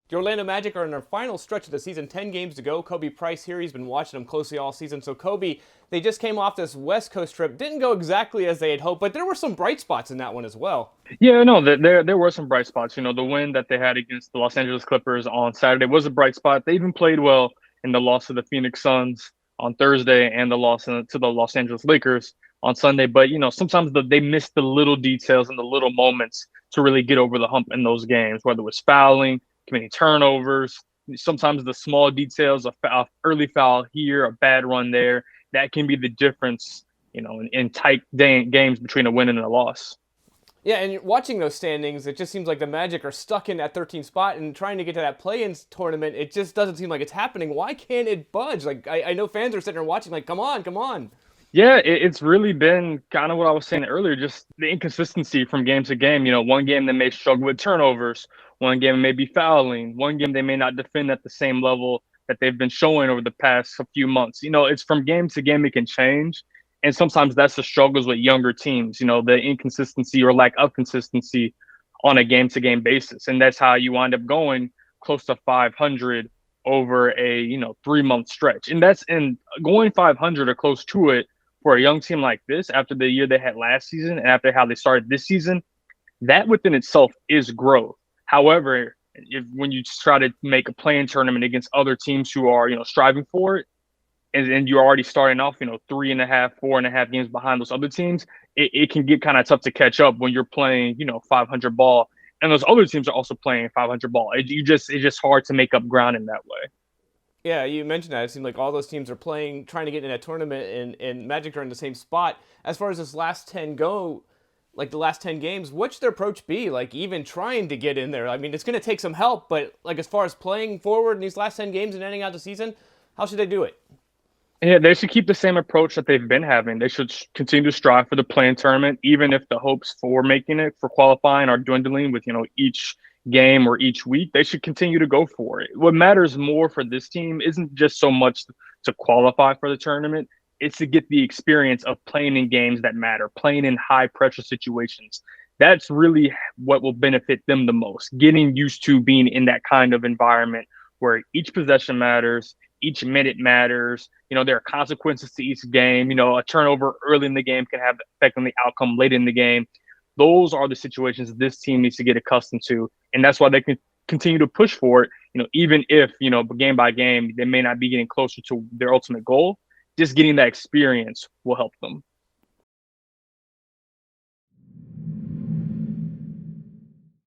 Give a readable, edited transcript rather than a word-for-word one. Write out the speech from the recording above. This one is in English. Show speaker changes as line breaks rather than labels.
The Orlando Magic are in their final stretch of the season, 10 games to go. Kobe Price here, he's been watching them closely all season. So, Kobe, they just came off this West Coast trip. Didn't go exactly as they had hoped, but there were some bright spots in that one as well.
Yeah, no, there were some bright spots. The win that they had against the Los Angeles Clippers on Saturday was a bright spot. They even played well in the loss to the Phoenix Suns on Thursday and the loss to the Los Angeles Lakers on Sunday. But sometimes they miss the little details and the little moments to really get over the hump in those games, whether it was fouling, committing turnovers. Sometimes the small details, a early foul here, a bad run there, that can be the difference, in tight games between a win and a loss.
Yeah, and watching those standings, it just seems like the Magic are stuck in that 13th spot and trying to get to that play-in tournament. It just doesn't seem like it's happening. Why can't it budge? Like I know fans are sitting there watching, like, come on, come on.
Yeah, it's really been kind of what I was saying earlier, just the inconsistency from game to game. One game they may struggle with turnovers, one game may be fouling, one game they may not defend at the same level that they've been showing over the past few months. It's from game to game, it can change. And sometimes that's the struggles with younger teams, the inconsistency or lack of consistency on a game to game basis. And that's how you wind up going close to 500 over a 3 month stretch. And that's in going 500 or close to it for a young team like this after the year they had last season and after how they started this season, that within itself is growth. However, when you try to make a play-in tournament against other teams who are striving for it, and you're already starting off 3.5, 4.5 games behind those other teams, it can get kind of tough to catch up when you're playing 500 ball, and those other teams are also playing 500 ball. It's just hard to make up ground in that way.
Yeah, you mentioned that. It seemed like all those teams are playing, trying to get in that tournament, and Magic are in the same spot. As far as this last 10 go, like the last 10 games, what should their approach be? Like, even trying to get in there? I mean, it's going to take some help, but, like, as far as playing forward in these last 10 games and ending out the season, how should they do it?
Yeah, they should keep the same approach that they've been having. They should continue to strive for the play-in tournament, even if the hopes for making it, for qualifying, are dwindling with each game or each week. They should continue to go for it. What matters more for this team isn't just so much to qualify for the tournament; it's to get the experience of playing in games that matter, playing in high-pressure situations. That's really what will benefit them the most. Getting used to being in that kind of environment where each possession matters, each minute matters. There are consequences to each game. A turnover early in the game can have effect on the outcome late in the game. Those are the situations this team needs to get accustomed to. And that's why they can continue to push for it, even if, game by game, they may not be getting closer to their ultimate goal. Just getting that experience will help them.